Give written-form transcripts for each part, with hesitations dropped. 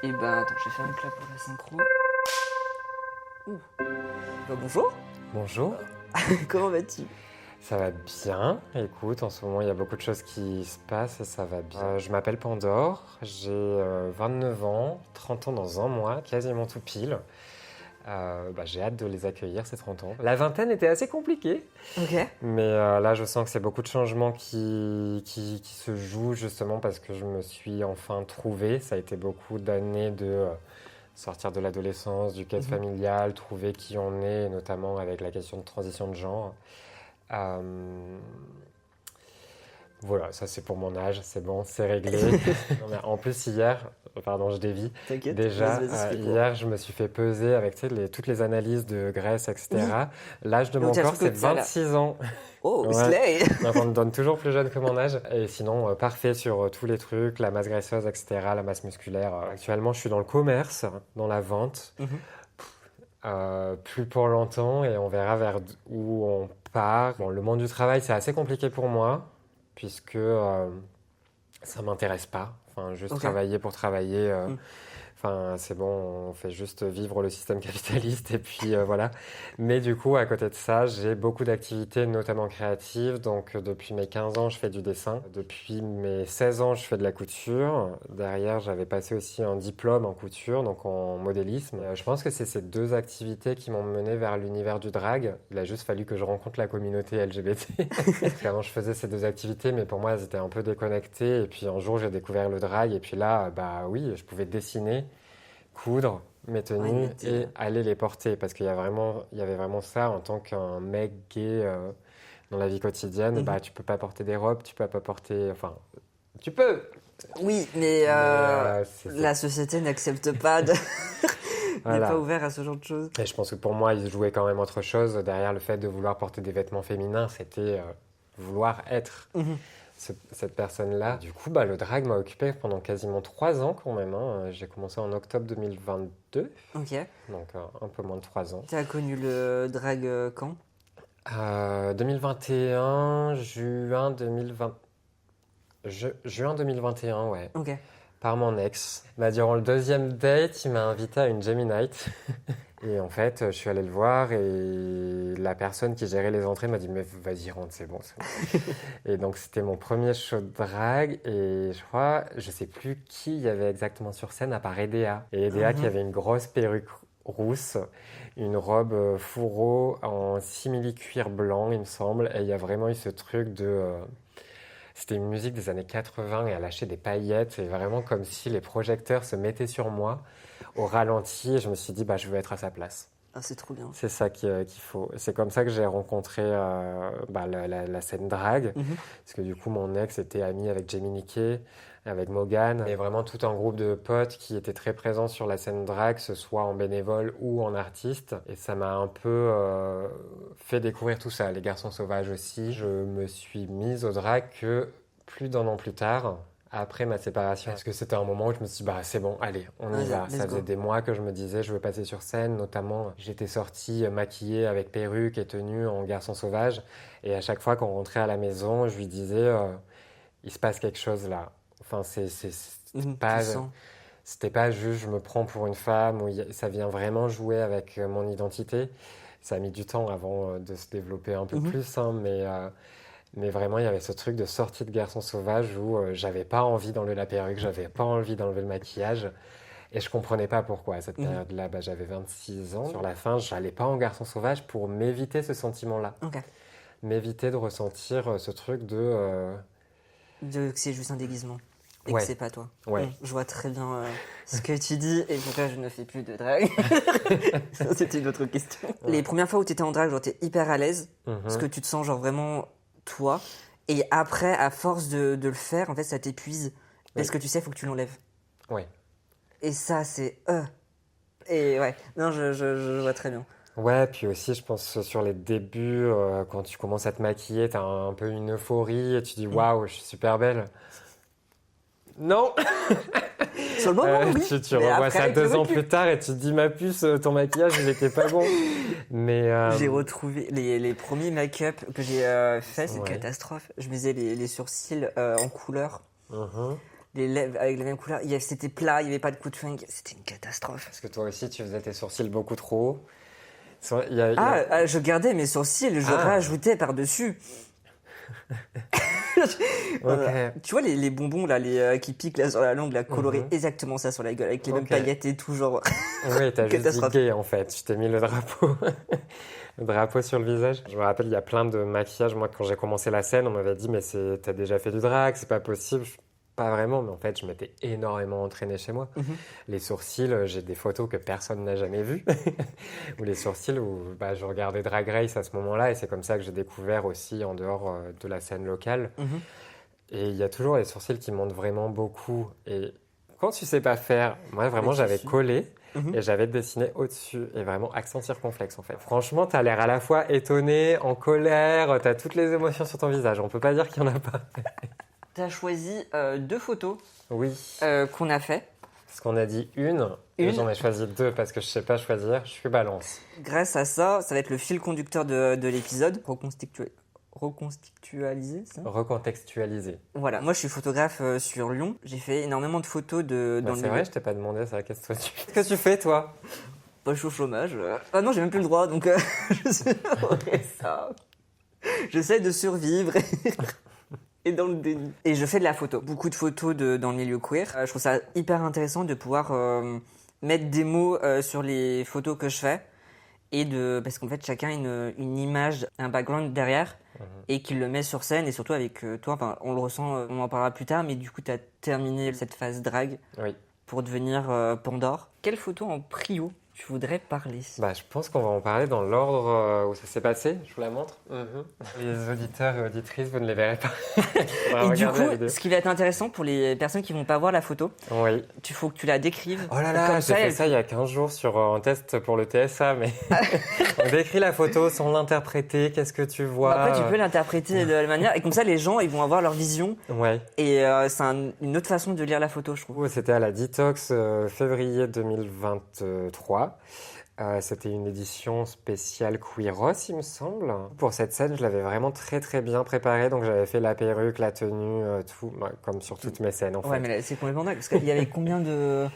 Et ben attends, je vais faire une clap pour la synchro. Ouh. Bah, bonjour. Bonjour, Comment vas-tu? ça va bien. Écoute, en ce moment, il y a beaucoup de choses qui se passent et ça va bien. Je m'appelle Pandore, j'ai 29 ans, 30 ans dans un mois, quasiment tout pile. J'ai hâte de les accueillir, ces 30 ans. La vingtaine était assez compliquée, Ok. mais là, je sens que c'est beaucoup de changements qui se jouent justement parce que je me suis enfin trouvé. Ça a été beaucoup d'années de sortir de l'adolescence, du quête familial, trouver qui on est, notamment avec la question de transition de genre. Euh, voilà, ça c'est pour mon âge, c'est bon, c'est réglé. Non, mais en plus hier, pardon, je dévie. T'inquiète. Déjà, Vas-y, c'est court. hier, je me suis fait peser avec tu sais, toutes les analyses de graisse, etc. L'âge de Donc, mon t'as le corps, truc c'est que t'as là. 26 ans. Oh, Ouais. slay. Donc, on me donne toujours plus jeune que mon âge. Et sinon, parfait sur tous les trucs, la masse graisseuse, etc., la masse musculaire. Actuellement, je suis dans le commerce, dans la vente. Mhm. Plus pour longtemps et on verra vers où on part. Bon, le monde du travail, c'est assez compliqué pour moi puisque ça m'intéresse pas. Enfin, juste Ok. travailler pour travailler. Mm. Enfin, c'est bon, on fait juste vivre le système capitaliste et puis voilà. Mais du coup, à côté de ça, j'ai beaucoup d'activités, notamment créatives. Donc, depuis mes 15 ans, je fais du dessin. Depuis mes 16 ans, je fais de la couture. Derrière, j'avais passé aussi un diplôme en couture, donc en modélisme. Je pense que c'est ces deux activités qui m'ont mené vers l'univers du drag. Il a juste fallu que je rencontre la communauté LGBT. Parce qu'avant, je faisais ces deux activités, mais pour moi, elles étaient un peu déconnectées. Et puis un jour, j'ai découvert le drag. Et puis là, bah oui, je pouvais dessiner, coudre mes tenues et aller les porter parce qu'il y avait vraiment ça en tant qu'un mec gay dans la vie quotidienne. Bah, tu peux pas porter des robes, tu peux pas porter, enfin, tu peux. Oui, mais C'est la société n'accepte pas de. N'est Voilà. pas ouvert à ce genre de choses. Et je pense que pour moi, il jouait quand même autre chose derrière le fait de vouloir porter des vêtements féminins. C'était vouloir être cette personne-là. Du coup, le drag m'a occupé pendant quasiment 3 ans quand même, hein. J'ai commencé en octobre 2022, Ok. donc un peu moins de 3 ans. T'as connu le drag quand? 2021, juin 2020. Juin 2021, ouais. Ok. Par mon ex. Durant le deuxième date, il m'a invité à une Gemini Night. Et en fait, je suis allé le voir et la personne qui gérait les entrées m'a dit mais vas-y rentre, c'est bon, c'est bon. Et donc c'était mon premier show de drag et je crois, je sais plus qui il y avait exactement sur scène à part Edea. Et Edea qui avait une grosse perruque rousse, une robe fourreau en simili-cuir blanc, il me semble. Et il y a vraiment eu ce truc de... C'était une musique des années 80 et elle lâchait des paillettes et vraiment comme si les projecteurs se mettaient sur moi au ralenti et je me suis dit je veux être à sa place. Ah, c'est trop bien. C'est ça qu'il faut. C'est comme ça que j'ai rencontré la scène drag parce que du coup mon ex était ami avec Jamie Nickey, avec Morgan et vraiment tout un groupe de potes qui étaient très présents sur la scène drag, que ce soit en bénévole ou en artiste et ça m'a un peu fait découvrir tout ça. Les garçons sauvages aussi. Je me suis mise au drag que plus d'un an plus tard, après ma séparation. Parce que c'était un moment où je me suis dit, c'est bon, allez, on y va. Ça faisait des mois que je me disais, je veux passer sur scène. Notamment, j'étais sortie maquillée avec perruque et tenue en garçon sauvage. Et à chaque fois qu'on rentrait à la maison, je lui disais, il se passe quelque chose là. Enfin, c'était pas juste, je me prends pour une femme, ça vient vraiment jouer avec mon identité. Ça a mis du temps avant de se développer un peu plus, hein, mais vraiment, il y avait ce truc de sortie de garçon sauvage où j'avais pas envie d'enlever la perruque, j'avais pas envie d'enlever le maquillage. Et je comprenais pas pourquoi. À cette période-là, j'avais 26 ans. Sur la fin, j'allais pas en garçon sauvage pour m'éviter ce sentiment-là. Ok. M'éviter de ressentir ce truc Que c'est juste un déguisement. Et Ouais. que c'est pas toi. Ouais. Je vois très bien ce que tu dis et pourquoi je ne fais plus de drag. Ça, c'était une autre question. Ouais. Les premières fois où tu étais en drag, genre t'es hyper à l'aise, parce que tu te sens genre vraiment toi. Et après, à force de le faire, en fait, ça t'épuise. Parce que tu sais, il faut que tu l'enlèves. Ouais. Et ça, c'est... Et ouais, non, je vois très bien. Ouais, puis aussi, je pense sur les débuts, quand tu commences à te maquiller, t'as un peu une euphorie et tu dis waouh, je suis super belle. Non. Sur le moment, oui. Tu revois ça 2 ans plus tard et tu te dis ma puce, ton maquillage, il était pas bon. Mais j'ai retrouvé les premiers make-up que j'ai fait, c'est une catastrophe. Je faisais les sourcils en couleur. les lèvres avec la même couleur. C'était plat, il n'y avait pas de coup de fringue. C'était une catastrophe. Parce que toi aussi, tu faisais tes sourcils beaucoup trop hauts. Je gardais mes sourcils, je rajoutais par-dessus. Okay. Tu vois les bonbons là, qui piquent là sur la langue, là, colorés exactement ça sur la gueule, avec les mêmes paillettes et tout, genre. Oui, t'as juste dit gay en fait. Je t'ai mis le drapeau. Le drapeau sur le visage. Je me rappelle, il y a plein de maquillages. Moi, quand j'ai commencé la scène, on m'avait dit, mais t'as déjà fait du drag, c'est pas possible. Pas vraiment, mais en fait, je m'étais énormément entraîné chez moi. Les sourcils, j'ai des photos que personne n'a jamais vues. Ou les sourcils où je regardais Drag Race à ce moment-là, et c'est comme ça que j'ai découvert aussi en dehors de la scène locale. Et il y a toujours les sourcils qui montent vraiment beaucoup. Et quand tu sais pas faire, moi vraiment, j'avais collé. Et j'avais dessiné au-dessus, et vraiment accent circonflexe en fait. Franchement, t'as l'air à la fois étonné, en colère, t'as toutes les émotions sur ton visage, on peut pas dire qu'il y en a pas. T'as choisi 2 photos qu'on a fait. Parce qu'on a dit une, et j'en ai choisi 2 parce que je sais pas choisir, je suis balance. Grâce à ça, ça va être le fil conducteur de l'épisode, reconstitualiser ça. Recontextualiser. Voilà, moi je suis photographe sur Lyon, j'ai fait énormément de photos dans le C'est vrai, je t'ai pas demandé ça, qu'est-ce que tu fais toi? Je suis au chômage. Ah non, j'ai même plus le droit, donc je suis ça. J'essaie de survivre. Et dans le déni. Et je fais de la photo. Beaucoup de photos dans le milieu queer. Je trouve ça hyper intéressant de pouvoir mettre des mots sur les photos que je fais. Parce qu'en fait, chacun a une image, un background derrière. Et qu'il le met sur scène. Et surtout avec toi, enfin, on le ressent, on en parlera plus tard. Mais du coup, tu as terminé cette phase drag pour devenir Pandore. Quelle photo en prio tu voudrais parler? Je pense qu'on va en parler dans l'ordre où ça s'est passé. Je vous la montre. Les auditeurs et auditrices, vous ne les verrez pas. Et du coup, ce qui va être intéressant pour les personnes qui ne vont pas voir la photo, il faut que tu la décrives. Oh là là, j'ai fait ça il y a 15 jours en test pour le TSA, mais on décrit la photo sans l'interpréter. Qu'est-ce que tu vois? Après, tu peux l'interpréter de la manière, et comme ça, les gens, ils vont avoir leur vision. Et c'est une autre façon de lire la photo, je trouve. C'était à la Detox février 2023. C'était une édition spéciale Queeros, il me semble. Pour cette scène, je l'avais vraiment très très bien préparée, donc j'avais fait la perruque, la tenue, tout, comme sur toutes mes scènes en fait. Ouais, mais là, c'est complètement dingue, parce qu'il y avait combien de...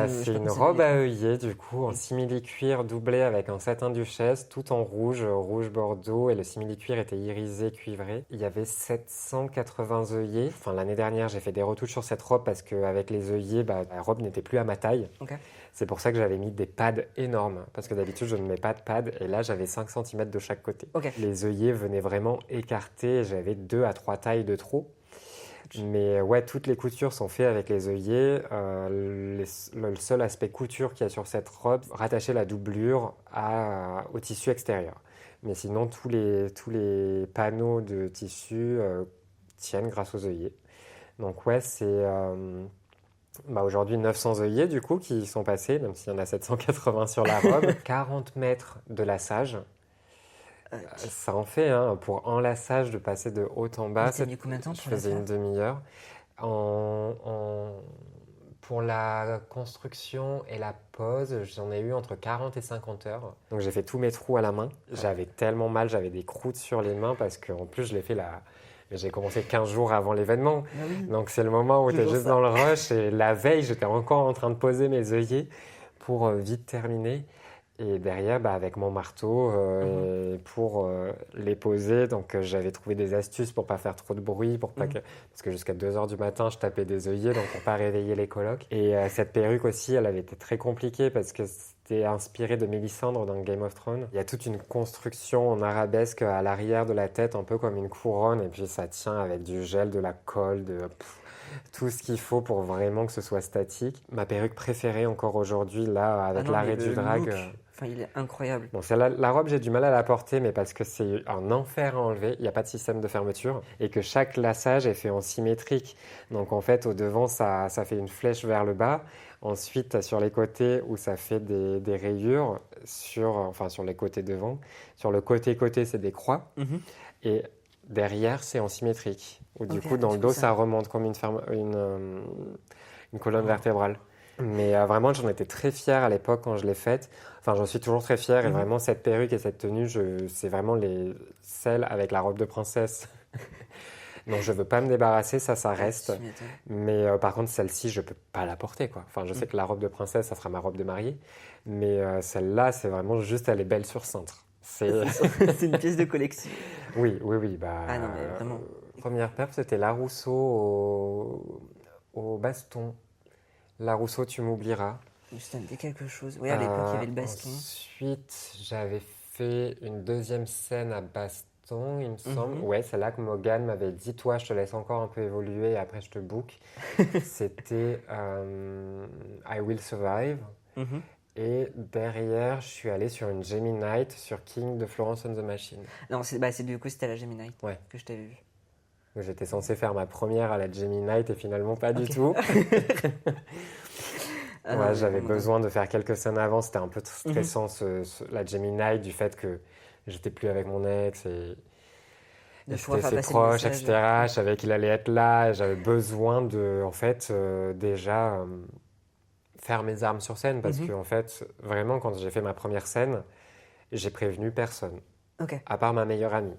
C'est une robe à œillets du coup, en simili-cuir doublé avec un satin duchesse, tout en rouge, rouge bordeaux, et le simili-cuir était irisé, cuivré. Il y avait 780 œillets. Enfin, l'année dernière, j'ai fait des retouches sur cette robe parce qu'avec les œillets, la robe n'était plus à ma taille. C'est pour ça que j'avais mis des pads énormes, parce que d'habitude, je ne mets pas de pads, et là, j'avais 5 cm de chaque côté. Les œillets venaient vraiment écartés, j'avais 2 à 3 tailles de trop. Mais toutes les coutures sont faites avec les œillets. Le seul aspect couture qu'il y a sur cette robe, rattacher la doublure au tissu extérieur. Mais sinon, tous les panneaux de tissu tiennent grâce aux œillets. Donc c'est aujourd'hui 900 œillets du coup qui sont passés, même s'il y en a 780 sur la robe. 40 mètres de lassage. Ça en fait, pour enlaçage de passer de haut en bas. T'as mis combien de temps Je faisais une demi-heure. Pour la construction et la pose, j'en ai eu entre 40 et 50 heures. Donc j'ai fait tous mes trous à la main. J'avais tellement mal, j'avais des croûtes sur les mains parce qu'en plus je l'ai fait j'ai commencé 15 jours avant l'événement. Donc c'est le moment où tu es juste dans le rush. Et la veille, j'étais encore en train de poser mes œillets pour vite terminer. Et derrière, avec mon marteau pour les poser. Donc j'avais trouvé des astuces pour pas faire trop de bruit, parce que jusqu'à 2h du matin, je tapais des œillets, donc pour pas réveiller les colocs. Et cette perruque aussi, elle avait été très compliquée parce que c'était inspiré de Mélisandre dans Game of Thrones. Il y a toute une construction en arabesque à l'arrière de la tête, un peu comme une couronne, et puis ça tient avec du gel, de la colle, tout ce qu'il faut pour vraiment que ce soit statique. Ma perruque préférée encore aujourd'hui, là, avec l'arrêt du drag. Enfin, il est incroyable. Bon, la robe, j'ai du mal à la porter, mais parce que c'est un enfer à enlever. Il n'y a pas de système de fermeture. Et que chaque lassage est fait en symétrique. Donc, en fait, au devant, ça fait une flèche vers le bas. Ensuite, sur les côtés, où ça fait des rayures, sur les côtés devant. Sur le côté, c'est des croix. Et derrière, c'est en symétrique. Où du coup, dans le dos, ça remonte comme une colonne vertébrale. Mais vraiment, j'en étais très fier à l'époque quand je l'ai faite. Enfin, j'en suis toujours très fier. Et vraiment, cette perruque et cette tenue, c'est vraiment celle avec la robe de princesse Donc je veux pas me débarrasser, ça reste. Tu m'étonnes. Mais par contre, celle-ci, je peux pas la porter, quoi. Enfin, je sais que la robe de princesse, ça sera ma robe de mariée. Mais celle-là, c'est vraiment juste, elle est belle sur cintre. C'est une pièce de collection. Oui, oui, oui. Bah, Ah non, mais vraiment. Première paire, c'était la Rousseau au baston. La Rousseau, tu m'oublieras. Ça me dit quelque chose. Oui, à l'époque, il y avait le baston. Ensuite, j'avais fait une deuxième scène à baston, il me semble. Mhm. Ouais, c'est là que Morgane m'avait dit, toi, je te laisse encore un peu évoluer et après je te book. C'était I Will Survive. Mhm. Et derrière, je suis allé sur une Gemini sur King de Florence and the Machine. Non, du coup, c'était à la Gemini Ouais. que je t'avais vu. Donc, j'étais censé faire ma première à la Gemini et finalement pas du Ok. tout. Ah non, Ouais, mais j'avais vraiment besoin de faire quelques scènes avant. C'était un peu stressant, la Gemini, du fait que j'étais plus avec mon ex de et pouvoir c'était faire ses passer le proches, message. etc. Je savais qu'il allait être là. Et j'avais besoin de, en fait, déjà faire mes armes sur scène parce Mhm. que, en fait, vraiment, quand j'ai fait ma première scène, j'ai prévenu personne, Ok. à part ma meilleure amie.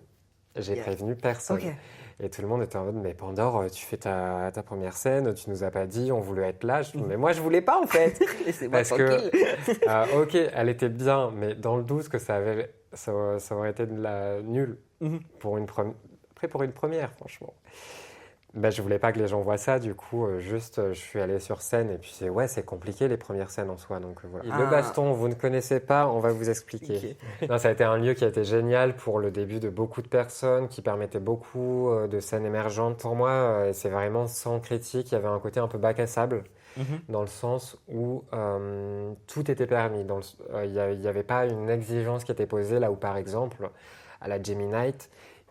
J'ai Yeah. prévenu personne. Ok. Et tout le monde était en mode, mais Pandore, tu fais ta première scène, tu nous as pas dit, on voulait être là. Mais moi, je voulais pas, en fait. Laissez-moi Parce que, tranquille. ok, elle était bien, mais dans le doute que ça aurait été de la nulle Mhm. pour après, pour une première, franchement. Ben, je voulais pas que les gens voient ça, du coup, je suis allé sur scène et puis c'est compliqué les premières scènes en soi, donc voilà. Et le baston, vous ne connaissez pas, on va vous expliquer. Ok. Non, ça a été un lieu qui a été génial pour le début de beaucoup de personnes, qui permettait beaucoup de scènes émergentes. Pour moi, c'est vraiment sans critique, il y avait un côté un peu bac à sable, Mhm. dans le sens où tout était permis. Il n'y avait pas une exigence qui était posée, là où par exemple, à la Gemini,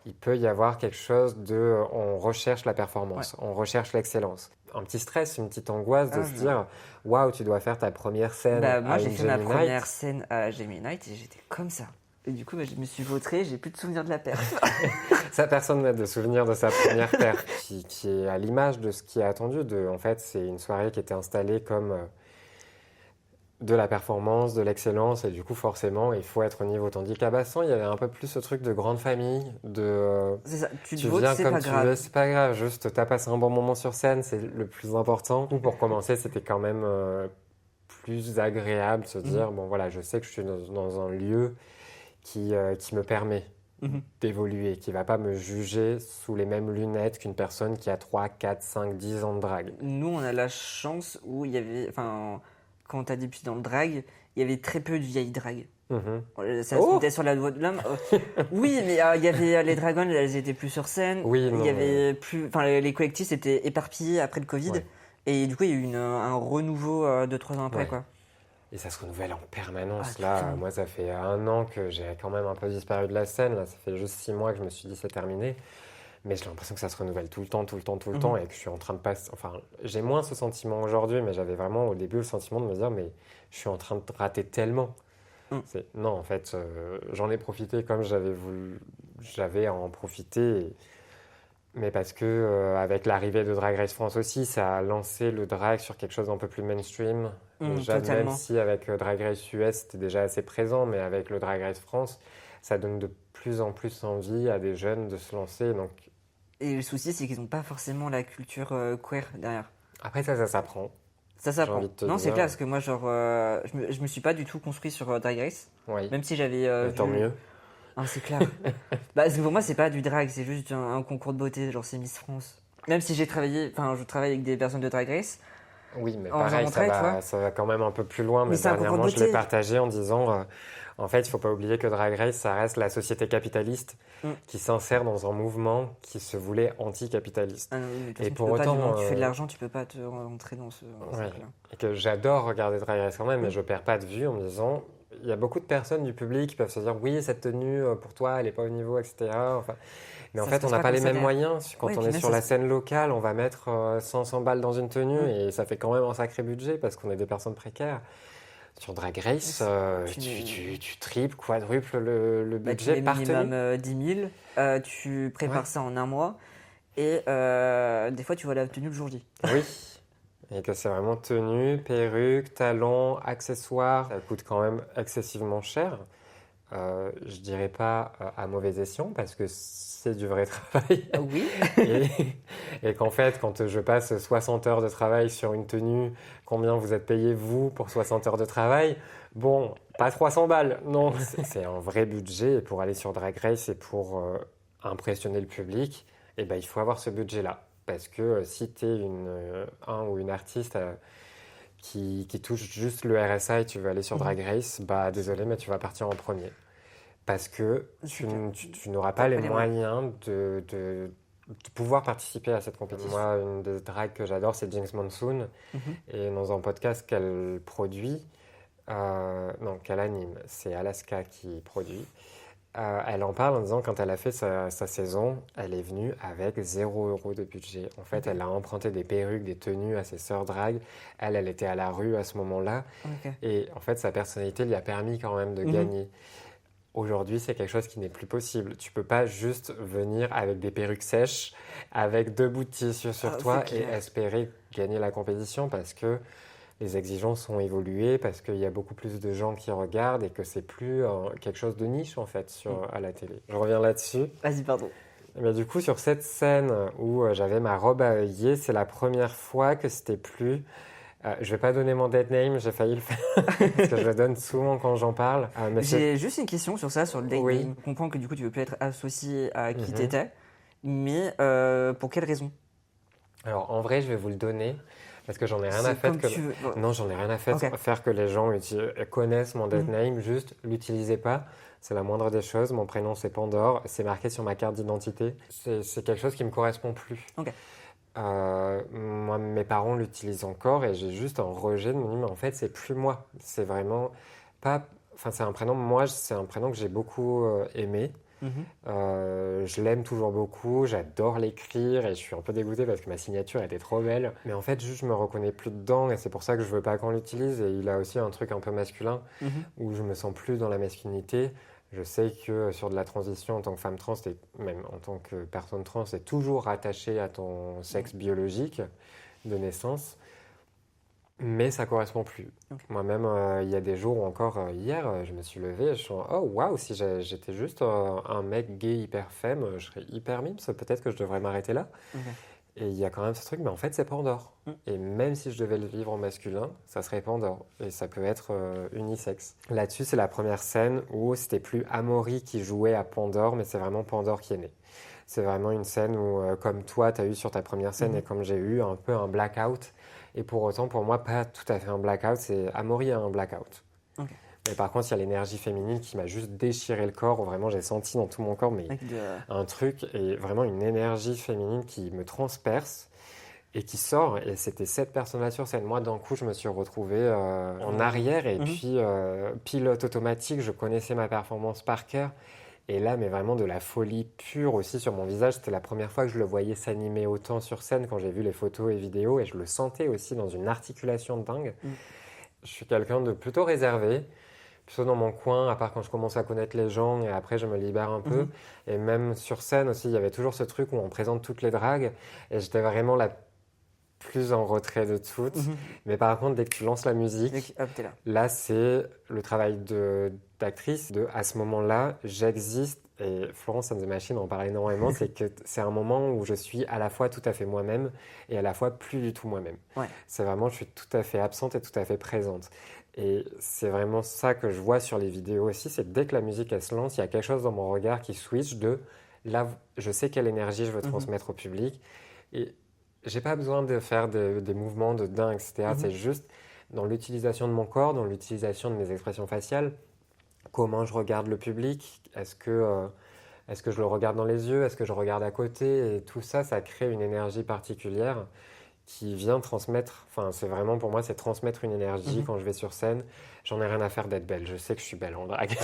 il peut y avoir quelque chose de... On recherche la performance, on recherche l'excellence. Un petit stress, une petite angoisse de Ah, se je- dire, waouh, tu dois faire ta première scène Bah, moi, à j'ai une fait ma Gemini. première scène à Gemini et j'étais comme ça. Et du coup, bah, je me suis vautré, j'ai plus de souvenirs de la perf. Ça, personne n'a de souvenir de sa première paire, qui est à l'image de ce qui est attendu. En fait, c'est une soirée qui était installée comme de la performance, de l'excellence, et du coup, forcément, il faut être au niveau. Tandis qu'à Bassan, il y avait un peu plus ce truc de grande famille, C'est ça, tu te tu vautres, viens c'est comme pas tu grave. veux, c'est pas grave, juste t'as passé un bon moment sur scène, c'est le plus important. Pour commencer, c'était quand même plus agréable de se dire, bon voilà, je sais que je suis dans un lieu qui me permet Mhm. d'évoluer, qui va pas me juger sous les mêmes lunettes qu'une personne qui a 3, 4, 5, 10 ans de drague. Nous, on a la chance où il y avait, enfin, quand t'as débuté dans le drag, il y avait très peu de vieilles dragues. Mhm. Ça se Oh mettait sur la doigt de l'homme. Oui, mais il y avait les dragons, elles étaient plus sur scène. Oui, Il non, y avait plus, enfin, les collectifs étaient éparpillés après le Covid. Ouais. Et du coup, il y a eu un renouveau 2-3 ans après, Ouais. quoi. Et ça se renouvelle en Ah, permanence. tout le Là, temps. moi, ça fait 1 an que j'ai quand même un peu disparu de la scène. Là, ça fait juste 6 mois que je me suis dit c'est terminé. Mais j'ai l'impression que ça se renouvelle tout le temps, tout le temps, tout le Mhm. temps, et que je suis en train de passer. Enfin, j'ai moins ce sentiment aujourd'hui, mais j'avais vraiment au début le sentiment de me dire, mais je suis en train de rater tellement. Mm. Non, en fait, j'en ai profité comme j'avais à en profiter. Mais parce que avec l'arrivée de Drag Race France aussi, ça a lancé le drag sur quelque chose d'un peu plus mainstream. Déjà, même Totalement. si avec Drag Race US, c'était déjà assez présent, mais avec le Drag Race France, ça donne de plus en plus envie à des jeunes de se lancer. Donc Et le souci, c'est qu'ils n'ont pas forcément la culture queer derrière. après ça s'apprend. Ça J'ai s'apprend. envie de te Non, c'est dire. clair, parce que moi, genre, je me suis pas du tout construit sur Drag Race. Oui, Même si j'avais et tant vu. mieux. Ah, c'est clair. Bah, parce que pour moi, c'est pas du drag, c'est juste un concours de beauté, genre c'est Miss France. Même si j'ai travaillé, enfin, je travaille avec des personnes de Drag Race. Oui, mais En faisant pareil, mon trait, tu vois. ça va quand même un peu plus loin. Mais Mais c'est un concours de dernièrement, je l'ai beauté. partagé en disant, en fait, il faut pas oublier que Drag Race, ça reste la société capitaliste Mm. qui s'insère dans un mouvement qui se voulait anticapitaliste. Ah non, oui, mais de toute Et façon, pour tu peux pas, du autant, moment que tu fais de l'argent, tu peux pas te rentrer dans ce ouais, cercle-là. et que j'adore regarder Drag Race quand même, mais Mm. je perds pas de vue en me disant, il y a beaucoup de personnes du public qui peuvent se dire, oui, cette tenue, pour toi, elle est pas au niveau, etc. Enfin, mais en Ça fait, se passe on n'a pas pas comme les ça mêmes derrière. moyens. Quand Ouais, on puis est même sur ça la se- scène locale, on va mettre 500 balles dans une tenue Mm. et ça fait quand même un sacré budget parce qu'on est des personnes précaires. Sur Drag Race, tu triples, quadruples le Bah, tu budget mets par minimum tenue. 10 000, tu prépares Ouais. ça en un mois, et des fois, tu vois la tenue le jour J. Oui. Et que c'est vraiment tenue, perruque, talons, accessoires. Ça coûte quand même excessivement cher. je dirais pas à mauvais escient parce que c'est du vrai travail. Oui. Et qu'en fait, quand je passe 60 heures de travail sur une tenue, combien vous êtes payé, vous, pour 60 heures de travail? Bon, pas 300 balles, non. C'est un vrai budget. Et pour aller sur Drag Race et pour impressionner le public, eh ben, il faut avoir ce budget-là. Parce que si tu es un ou une artiste qui touche juste le RSA et tu veux aller sur Drag Race, bah désolé, mais tu vas partir en premier. Parce que tu n'auras pas les moyens de pouvoir participer à cette compétition. Moi, une des drags que j'adore, c'est Jinx Monsoon. Et dans un podcast qu'elle produit, non, qu'elle anime, c'est Alaska qui produit. Elle en parle en disant quand elle a fait sa saison, elle est venue avec 0 € de budget. En fait, elle a emprunté des perruques, des tenues à ses sœurs drag. Elle était à la rue à ce moment-là. Et en fait, sa personnalité lui a permis quand même de gagner. Aujourd'hui, c'est quelque chose qui n'est plus possible. Tu peux pas juste venir avec des perruques sèches, avec 2 bouts de tissu sur toi et espérer gagner la compétition parce que les exigences ont évolué, parce qu'il y a beaucoup plus de gens qui regardent et que c'est plus quelque chose de niche en fait à la télé. Je reviens là-dessus. Vas-y, pardon. Mais du coup, sur cette scène où j'avais ma robe à œillet, c'est la première fois que c'était plus... je vais pas donner mon dead name, j'ai failli le faire parce que je le donne souvent quand j'en parle. J'ai juste une question sur ça, sur le dead name. Je comprends que du coup tu veux plus être associé à qui t'étais, mais pour quelle raison? Alors en vrai, je vais vous le donner parce que j'en ai rien à faire que non, j'en ai rien à faire que les gens connaissent mon dead name. Juste, l'utilisez pas. C'est la moindre des choses. Mon prénom c'est Pandore, c'est marqué sur ma carte d'identité. C'est quelque chose qui me correspond plus. Moi, mes parents l'utilisent encore et j'ai juste un rejet de mon nom, mais en fait, c'est plus moi. C'est vraiment pas. Enfin, c'est un prénom. Moi, c'est un prénom que j'ai beaucoup aimé. Je l'aime toujours beaucoup. J'adore l'écrire et je suis un peu dégoûtée parce que ma signature était trop belle. Mais en fait, juste, je me reconnais plus dedans et c'est pour ça que je veux pas qu'on l'utilise. Et il a aussi un truc un peu masculin où je me sens plus dans la masculinité. Je sais que sur de la transition en tant que femme trans, et même en tant que personne trans, c'est toujours rattaché à ton sexe biologique de naissance, mais ça correspond plus. Moi-même, il y a des jours où encore hier, je me suis levée et je suis en, oh waouh, si j'étais juste un mec gay hyper femme, je serais hyper mimes, peut-être que je devrais m'arrêter là. Et il y a quand même ce truc, mais en fait, c'est Pandore. Et même si je devais le vivre en masculin, ça serait Pandore. Et ça peut être unisexe. Là-dessus, c'est la première scène où c'était plus Amaury qui jouait à Pandore, mais c'est vraiment Pandore qui est né. C'est vraiment une scène où, comme toi, tu as eu sur ta première scène et comme j'ai eu, un peu un blackout. Et pour autant, pour moi, pas tout à fait un blackout, c'est Amaury a un blackout. Mais par contre, il y a l'énergie féminine qui m'a juste déchiré le corps, où vraiment j'ai senti dans tout mon corps un truc, et vraiment une énergie féminine qui me transperce et qui sort. Et c'était cette personne-là sur scène. Moi, d'un coup, je me suis retrouvé en arrière et puis pilote automatique, je connaissais ma performance par cœur. Et là, mais vraiment de la folie pure aussi sur mon visage. C'était la première fois que je le voyais s'animer autant sur scène quand j'ai vu les photos et vidéos. Et je le sentais aussi dans une articulation de dingue. Je suis quelqu'un de plutôt réservé, plutôt dans mon coin, à part quand je commence à connaître les gens et après je me libère un peu. Et même sur scène aussi, il y avait toujours ce truc où on présente toutes les dragues et j'étais vraiment la plus en retrait de toutes. Mais par contre, dès que tu lances la musique, là c'est le travail d'actrice. À ce moment-là, j'existe. Et Florence and the Machine en parle énormément, c'est que c'est un moment où je suis à la fois tout à fait moi-même et à la fois plus du tout moi-même. C'est vraiment, je suis tout à fait absente et tout à fait présente. Et c'est vraiment ça que je vois sur les vidéos aussi, c'est que dès que la musique elle se lance, il y a quelque chose dans mon regard qui switch de là, je sais quelle énergie je veux transmettre au public. Et j'ai pas besoin de faire des mouvements de dingue, etc. C'est juste dans l'utilisation de mon corps, dans l'utilisation de mes expressions faciales, comment je regarde le public, est-ce que je le regarde dans les yeux, est-ce que je regarde à côté, et tout ça, ça crée une énergie particulière qui vient transmettre, enfin c'est vraiment pour moi c'est transmettre une énergie quand je vais sur scène. J'en ai rien à faire d'être belle, je sais que je suis belle en drague.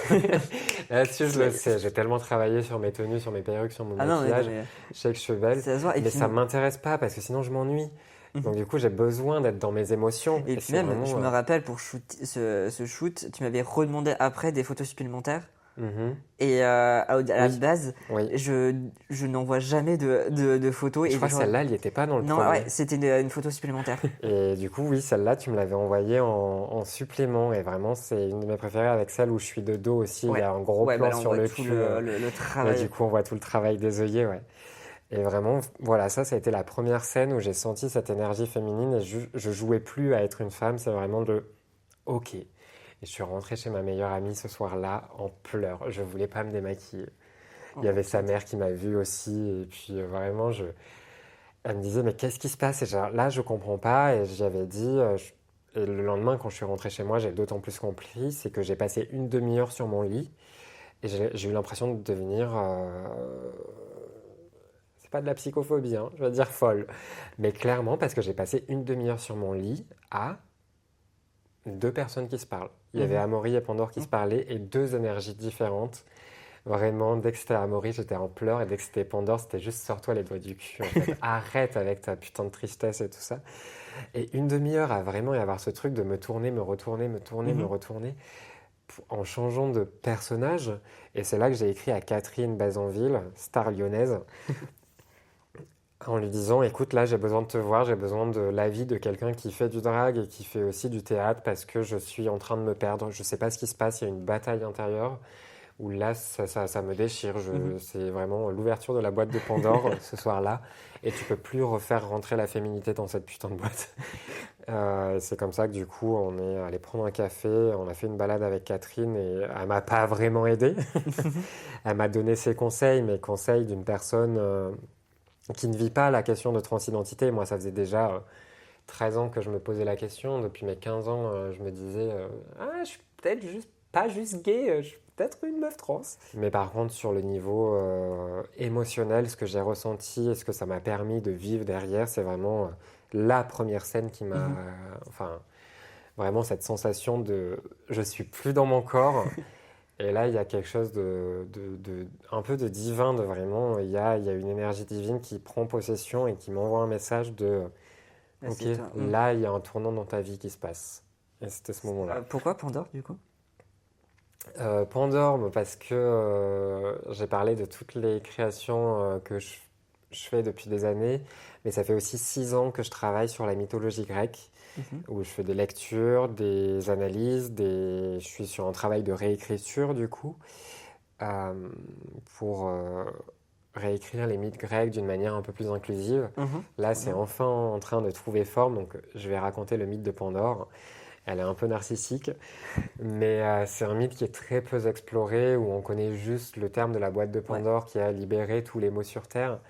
Là-dessus je le sais, j'ai tellement travaillé sur mes tenues, sur mes perruques, sur mon maquillage, je sais que je suis belle, mais ça m'intéresse pas parce que sinon je m'ennuie. Donc du coup j'ai besoin d'être dans mes émotions. Et puis même, vraiment, je me rappelle pour ce shoot, tu m'avais redemandé après des photos supplémentaires. Mhm. Et à la Oui. base, Oui. je n'envoie jamais de photos. Je Et crois que genre, celle-là, elle n'y était pas dans le non, premier. ouais, c'était une photo supplémentaire. Et du coup, oui, celle-là, tu me l'avais envoyée en supplément. Et vraiment, c'est une de mes préférées avec celle où je suis de dos aussi. Il y Ouais, a un gros ouais, bah plan là on sur voit le tout cul. le Et travail. du coup, on voit tout le travail des œillets, ouais. Et vraiment, voilà, ça a été la première scène où j'ai senti cette énergie féminine et je jouais plus à être une femme. C'est vraiment de OK. Et je suis rentrée chez ma meilleure amie ce soir-là en pleurs. Je voulais pas me démaquiller. Il y avait sa mère qui m'a vue aussi. Et puis vraiment, elle me disait, mais qu'est-ce qui se passe? Et genre, là, je comprends pas. Et j'avais dit, et le lendemain, quand je suis rentrée chez moi, j'ai d'autant plus compris, c'est que j'ai passé une demi-heure sur mon lit et j'ai eu l'impression de devenir, c'est pas de la psychophobie, hein, je vais dire folle, mais clairement parce que j'ai passé une demi-heure sur mon lit à deux personnes qui se parlent. Il y avait Mhm. Amaury et Pandore qui se parlaient et deux énergies différentes. Vraiment, dès que c'était Amaury, j'étais en pleurs et dès que c'était Pandore, c'était juste sors-toi les doigts du cul. En fait. Arrête avec ta putain de tristesse et tout ça. Et une demi-heure à vraiment y avoir ce truc de me tourner, me retourner, me tourner, me Mhm. retourner en changeant de personnage. Et c'est là que j'ai écrit à Catherine Bazanville, star lyonnaise, en lui disant, écoute, là j'ai besoin de te voir, j'ai besoin de l'avis de quelqu'un qui fait du drag et qui fait aussi du théâtre parce que je suis en train de me perdre. Je sais pas ce qui se passe, il y a une bataille intérieure où là ça me déchire. Mhm. C'est vraiment l'ouverture de la boîte de Pandore ce soir-là et tu peux plus refaire rentrer la féminité dans cette putain de boîte. C'est comme ça que du coup on est allé prendre un café, on a fait une balade avec Catherine et elle m'a pas vraiment aidé. Elle m'a donné ses conseils, mes conseils d'une personne qui ne vit pas la question de transidentité. Moi ça faisait déjà 13 ans que je me posais la question. Depuis mes 15 ans, je me disais ah, je suis peut-être juste pas juste gay, je suis peut-être une meuf trans. Mais par contre, sur le niveau émotionnel, ce que j'ai ressenti et ce que ça m'a permis de vivre derrière, c'est vraiment la première scène qui m'a. Mhm. Enfin, vraiment cette sensation de je suis plus dans mon corps. Et là, il y a quelque chose un peu de divin, de vraiment, il y a une énergie divine qui prend possession et qui m'envoie un message de Bah, ok, c'est toi. Mhm. là, il y a un tournant dans ta vie qui se passe. Et c'était ce moment-là. Pourquoi Pandore du coup? Pandore, parce que j'ai parlé de toutes les créations que je fais depuis des années, mais ça fait aussi 6 ans que je travaille sur la mythologie grecque, Mhm. où je fais des lectures, des analyses, je suis sur un travail de réécriture du coup, euh, pour réécrire les mythes grecs d'une manière un peu plus inclusive. Mhm. Là, Trop c'est bien. enfin en train de trouver forme, donc je vais raconter le mythe de Pandore. Elle est un peu narcissique, mais c'est un mythe qui est très peu exploré, où on connaît juste le terme de la boîte de Ouais. Pandore qui a libéré tous les maux sur Terre.